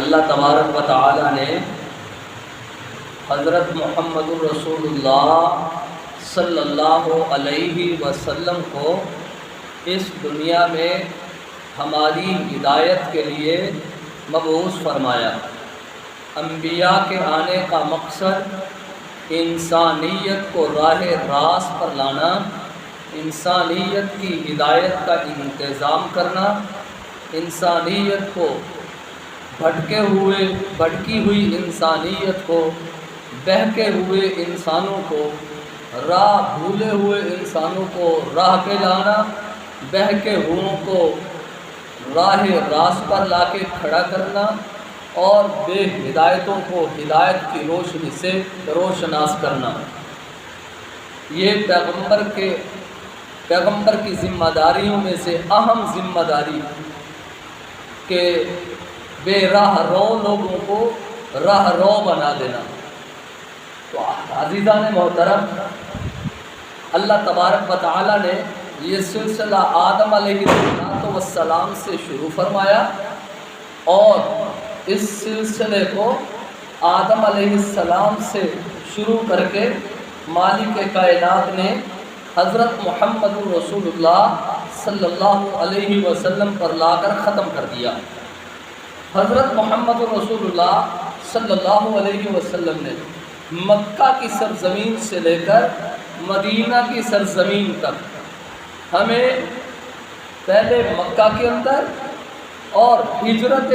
اللہ تبارک و تعالی نے حضرت محمد الرسول اللہ صلی اللہ علیہ وسلم کو اس دنیا میں ہماری ہدایت کے لیے مبعوث فرمایا۔ انبیاء کے آنے کا مقصد انسانیت کو راہ راست پر لانا، انسانیت کی ہدایت کا انتظام کرنا، انسانیت کو بھٹکی ہوئی انسانیت کو، بہکے ہوئے انسانوں کو، راہ بھولے ہوئے انسانوں کو راہ پہ لانا، بہکے ہوئوں کو راہ راست پر لا کے کھڑا کرنا، اور بے ہدایتوں کو ہدایت کی روشنی سے روشناس کرنا۔ یہ پیغمبر کی ذمہ داریوں میں سے اہم ذمہ داری کہ بے راہ رو لوگوں کو راہ رو بنا دینا۔ تو عزیزان محترم، اللہ تبارک و تعالی نے یہ سلسلہ آدم علیہ السلام سے شروع فرمایا، اور اس سلسلے کو آدم علیہ السلام سے شروع کر کے مالک کائنات نے حضرت محمد رسول اللہ صلی اللہ علیہ وسلم پر لا کر ختم کر دیا۔ حضرت محمد رسول اللہ صلی اللہ علیہ وسلم نے مکہ کی سرزمین سے لے کر مدینہ کی سرزمین تک ہمیں پہلے مکہ کے اندر اور ہجرت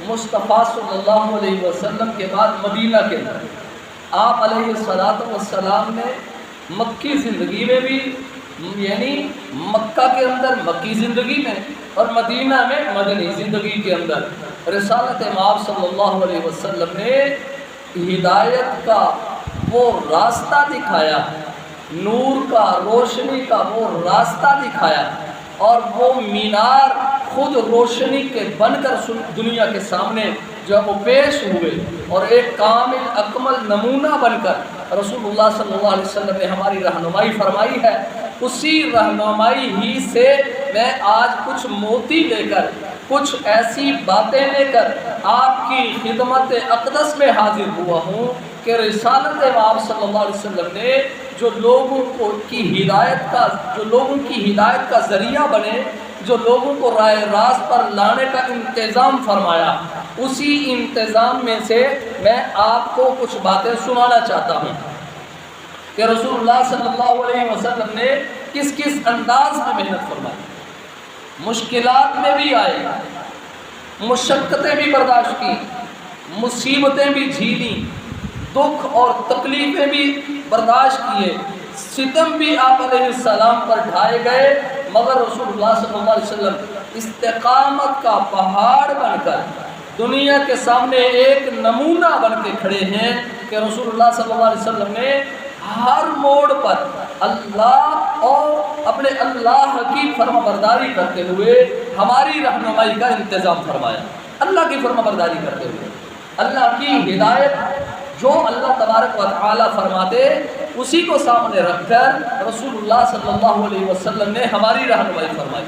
مصطفیٰ صلی اللہ علیہ وسلم کے بعد مدینہ کے اندر آپ علیہ السلام نے مکی زندگی میں بھی، یعنی مکہ کے اندر مکی زندگی میں اور مدینہ میں مدنی زندگی کے اندر رسالت مآب صلی اللہ علیہ وسلم نے ہدایت کا وہ راستہ دکھایا، نور کا، روشنی کا وہ راستہ دکھایا، اور وہ مینار خود روشنی کے بن کر دنیا کے سامنے جب وہ پیش ہوئے، اور ایک کامل اکمل نمونہ بن کر رسول اللہ صلی اللہ علیہ وسلم نے ہماری رہنمائی فرمائی ہے، اسی رہنمائی ہی سے میں آج کچھ موتی لے کر، کچھ ایسی باتیں لے کر آپ کی خدمت اقدس میں حاضر ہوا ہوں کہ رسالت مآب صلی اللہ علیہ وسلم نے جو لوگوں کی ہدایت کا ذریعہ بنے، جو لوگوں کو راہ راست پر لانے کا انتظام فرمایا، اسی انتظام میں سے میں آپ کو کچھ باتیں سنانا چاہتا ہوں کہ رسول اللہ صلی اللہ علیہ وسلم نے کس کس انداز میں محنت فرمائی، مشکلات میں بھی آئے، مشقتیں بھی برداشت کی، مصیبتیں بھی جھیلیں، دکھ اور تکلیفیں بھی برداشت کیے، ستم بھی آپ علیہ السلام پر ڈھائے گئے، مگر رسول اللہ صلی اللہ علیہ وسلم استقامت کا پہاڑ بن کر دنیا کے سامنے ایک نمونہ بن کے کھڑے ہیں کہ رسول اللہ صلی اللہ علیہ وسلم نے ہر موڑ پر اللہ اور اپنے اللہ کی فرما برداری کرتے ہوئے ہماری رہنمائی کا انتظام فرمایا، اللہ کی فرما برداری کرتے ہوئے، اللہ کی ہدایت جو اللہ تبارک و تعالی فرماتے اسی کو سامنے رکھ کر رسول اللہ صلی اللہ علیہ وسلم نے ہماری رہنمائی فرمائی۔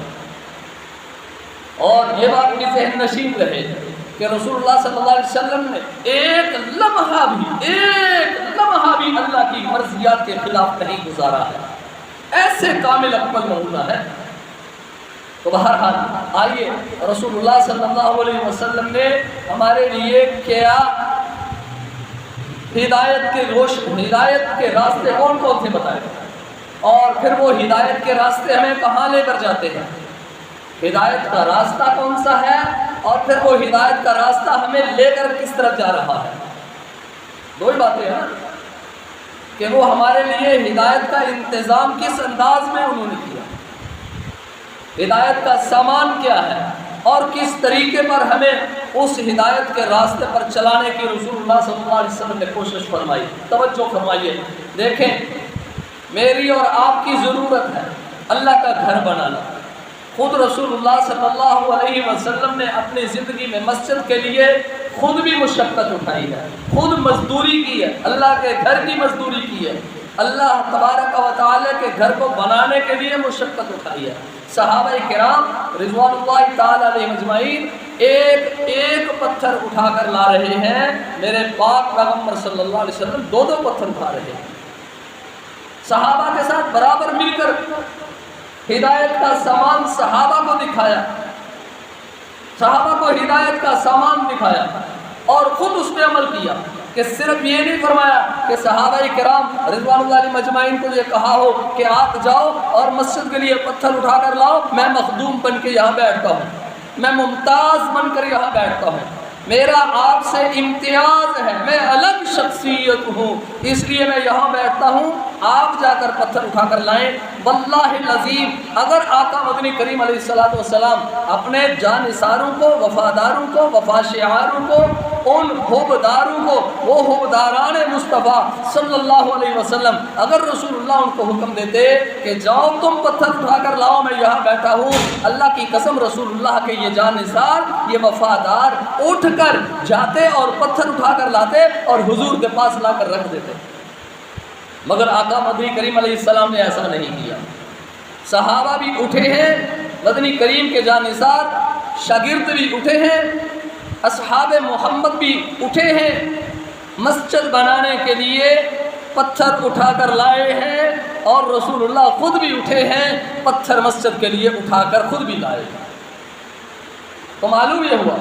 اور یہ بات بھی ذہن نشین رہے کہ رسول اللہ صلی اللہ علیہ وسلم نے ایک لمحہ بھی اللہ کی مرضیات کے خلاف نہیں گزارا ہے، ایسے کامل اکمل نمونہ ہے۔ تو بہرحال آئیے رسول اللہ صلی اللہ علیہ وسلم نے ہمارے لیے کیا ہدایت کے راستے کون کون سے بتائے، اور پھر وہ ہدایت کے راستے ہمیں کہاں لے کر جاتے ہیں، ہدایت کا راستہ کون سا ہے، اور پھر وہ ہدایت کا راستہ ہمیں لے کر کس طرف جا رہا ہے۔ دو ہی باتیں ہیں کہ وہ ہمارے لیے ہدایت کا انتظام کس انداز میں انہوں نے کیا، ہدایت کا سامان کیا ہے، اور کس طریقے پر ہمیں اس ہدایت کے راستے پر چلانے کی رسول اللہ صلی اللہ علیہ وسلم نے کوشش فرمائی۔ توجہ فرمائیے، دیکھیں میری اور آپ کی ضرورت ہے اللہ کا گھر بنانا۔ خود رسول اللہ صلی اللہ علیہ وسلم نے اپنی زندگی میں مسجد کے لیے خود بھی مشقت اٹھائی ہے، خود مزدوری کی ہے، اللہ کے گھر کی مزدوری کی ہے، اللہ تبارک و تعالی کے گھر کو بنانے کے لیے مشقت اٹھائی ہے۔ صحابہ کرام رضوان اللہ تعالی علیہ اجمعین ایک ایک پتھر اٹھا کر لا رہے ہیں، میرے پاک پیغمبر صلی اللہ علیہ وسلم دو دو پتھر اٹھا رہے ہیں، صحابہ کے ساتھ برابر مل کر ہدایت کا سامان صحابہ کو دکھایا، صحابہ کو ہدایت کا سامان دکھایا اور خود اس پہ عمل کیا، کہ صرف یہ نہیں فرمایا کہ صحابہ کرام رضوان اللہ علیہ مجمعین کو یہ کہا ہو کہ آپ جاؤ اور مسجد کے لیے پتھر اٹھا کر لاؤ، میں مخدوم بن کے یہاں بیٹھتا ہوں، میں ممتاز بن کر یہاں بیٹھتا ہوں، میرا آپ سے امتیاز ہے، میں الگ شخصیت ہوں، اس لیے میں یہاں بیٹھتا ہوں، آپ جا کر پتھر اٹھا کر لائیں۔ واللہ العظیم اگر آقا مدنی کریم علیہ السلام اپنے جانثاروں کو، وفاداروں کو، وفا شعاروں کو، ان حبداروں کو، وہ حبداران مصطفیٰ صلی اللہ علیہ وسلم، اگر رسول اللہ ان کو حکم دیتے کہ جاؤ تم پتھر اٹھا کر لاؤ، میں یہاں بیٹھا ہوں، اللہ کی قسم رسول اللہ کے یہ جانثار، یہ وفادار اٹھ کر جاتے اور پتھر اٹھا کر لاتے اور حضور کے پاس لا کر رکھ دیتے، مگر آقا مدنی کریم علیہ السلام نے ایسا نہیں کیا۔ صحابہ بھی اٹھے ہیں، مدنی کریم کے جانثار شاگرد بھی اٹھے ہیں، اصحاب محمد بھی اٹھے ہیں، مسجد بنانے کے لیے پتھر اٹھا کر لائے ہیں، اور رسول اللہ خود بھی اٹھے ہیں، پتھر مسجد کے لیے اٹھا کر خود بھی لائے۔ تو معلوم یہ ہوا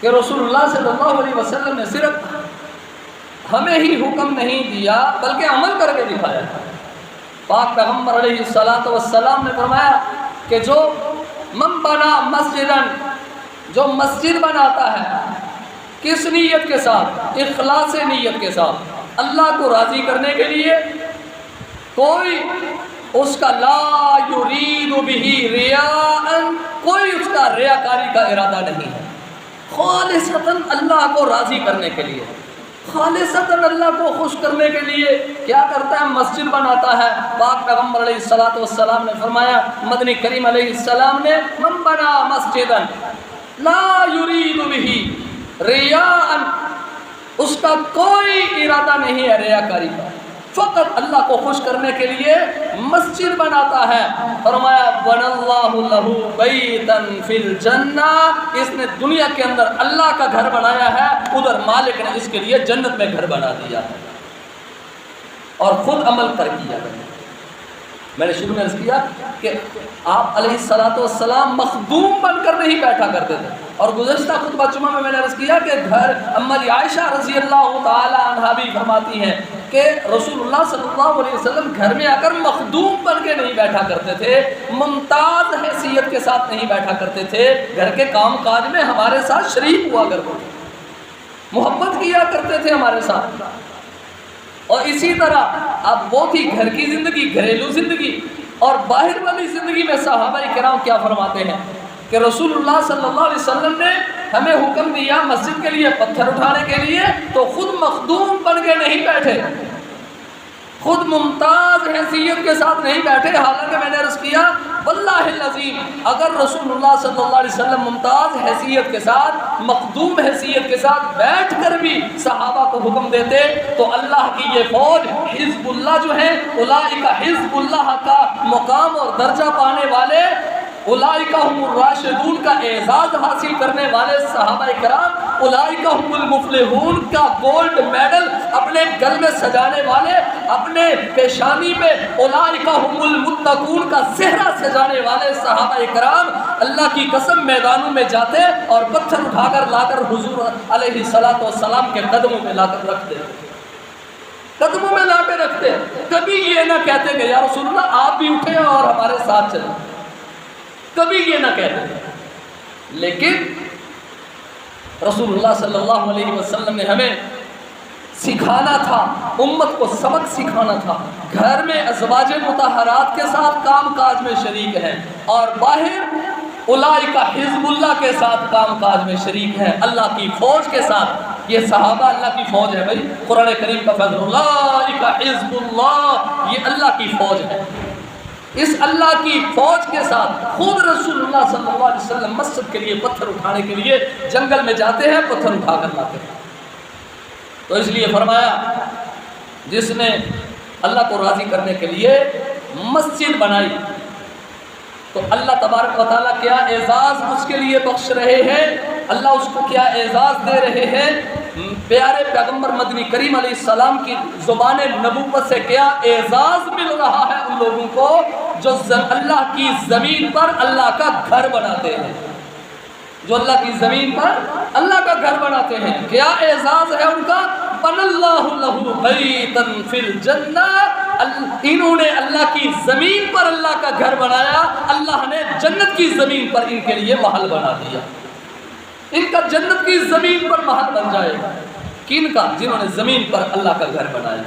کہ رسول اللہ صلی اللہ علیہ وسلم نے صرف ہمیں ہی حکم نہیں دیا بلکہ عمل کر کے دکھایا۔ پاک پیغمبر علیہ السلام نے فرمایا کہ جو من بنا مسجدن، جو مسجد بناتا ہے کس نیت کے ساتھ؟ اخلاص نیت کے ساتھ، اللہ کو راضی کرنے کے لیے، کوئی اس کا لا یرید بہ ریاء، کوئی اس کا ریاکاری کا ارادہ نہیں ہے، خالصتاً اللہ کو راضی کرنے کے لیے، خالصتاً اللہ کو خوش کرنے کے لیے کیا کرتا ہے؟ مسجد بناتا ہے۔ پاک پیغمبر علیہ السلام نے فرمایا، مدنی کریم علیہ السلام نے من بنا مسجدا لا یرید بہ ریاء، اس کا کوئی ارادہ نہیں ہے ریاکاری کا، فقط اللہ کو خوش کرنے کے لیے مسجد بناتا ہے۔ فرمایا بَنَى اللَّهُ لَهُ بَيْتًا فِي الْجَنَّةِ، اس نے دنیا کے اندر اللہ کا گھر بنایا ہے، ادھر مالک نے اس کے لیے جنت میں گھر بنا دیا ہے، اور خود عمل کر کیا ہے۔ میں نے شروع میں عرض کیا کہ آپ علیہ السلام مخدوم بن کر نہیں بیٹھا کرتے تھے، اور گزشتہ خطبہ جمعہ میں نے عرض کیا کہ گھر اما عائشہ رضی اللہ تعالی عنہا بھی فرماتی ہیں کہ رسول اللہ صلی اللہ علیہ وسلم گھر میں آ کر مخدوم بن کے نہیں بیٹھا کرتے تھے، ممتاز حیثیت کے ساتھ نہیں بیٹھا کرتے تھے، گھر کے کام کاج میں ہمارے ساتھ شریک ہوا کرتے تھے، محبت کیا کرتے تھے ہمارے ساتھ۔ اور اسی طرح اب وہ تھی گھر کی زندگی، گھریلو زندگی، اور باہر والی زندگی میں صحابہ کرام کیا فرماتے ہیں کہ رسول اللہ صلی اللہ علیہ وسلم نے ہمیں حکم دیا مسجد کے لیے پتھر اٹھانے کے لیے، تو خود مخدوم بن کے نہیں بیٹھے، خود ممتاز حیثیت کے ساتھ نہیں بیٹھے، حالانکہ میں نے عرض کیا واللہ العظیم اگر رسول اللہ صلی اللہ علیہ وسلم ممتاز حیثیت کے ساتھ، مخدوم حیثیت کے ساتھ بیٹھ کر بھی صحابہ کو حکم دیتے، تو اللہ کی یہ فوج حزب اللہ جو ہے، اولئک حزب اللہ کا مقام اور درجہ پانے والے، اولئک هم الراشدون کا اعزاز حاصل کرنے والے صحابہ کرام، اولئک هم المفلحون کا گولڈ میڈل اپنے گل میں سجانے والے، اپنے پیشانی میں اولئک هم المتقون کا صحرا سجانے والے صحابہ کرام، اللہ کی قسم میدانوں میں جاتے اور پتھر اٹھا کر لا کر حضور علیہ السلام کے قدموں میں لا کر رکھ دیتے، قدموں میں لا کے رکھتے، کبھی یہ نہ کہتے کہ یا رسول اللہ آپ بھی اٹھیں اور ہمارے ساتھ چلیں، کبھی یہ نہ کہتے۔ لیکن رسول اللہ صلی اللہ علیہ وسلم نے ہمیں سکھانا تھا، امت کو سبق سکھانا تھا، گھر میں ازواج مطہرات کے ساتھ کام کاج میں شریک ہیں، اور باہر اولئک حزب اللہ کے ساتھ کام کاج میں شریک ہیں، اللہ کی فوج کے ساتھ۔ یہ صحابہ اللہ کی فوج ہے بھائی، قرآن کریم کا فضل، اولئک حزب اللہ، یہ اللہ کی فوج ہے۔ اس اللہ کی فوج کے ساتھ خود رسول اللہ صلی اللہ علیہ وسلم مسجد کے لیے پتھر اٹھانے کے لیے جنگل میں جاتے ہیں، پتھر اٹھا کر لاتے ہیں۔ تو اس لیے فرمایا جس نے اللہ کو راضی کرنے کے لیے مسجد بنائی، تو اللہ تبارک و تعالیٰ کیا اعزاز اس کے لیے بخش رہے ہیں، اللہ اس کو کیا اعزاز دے رہے ہیں، پیارے پیغمبر مدنی کریم علیہ السلام کی زبان نبوت سے کیا اعزاز مل رہا ہے ان لوگوں کو جو اللہ کی زمین پر اللہ کا گھر بناتے ہیں، جو اللہ کی زمین پر اللہ کا گھر بناتے ہیں، کیا اعزاز ہے ان کا، بن اللہ لہ بیتا فی الجنہ، انہوں نے اللہ کی زمین پر اللہ کا گھر بنایا، اللہ نے جنت کی زمین پر ان کے لیے محل بنا دیا، ان کا جنت کی زمین پر محل بن جائے گا، کن کا، جنہوں نے زمین پر اللہ کا گھر بنایا۔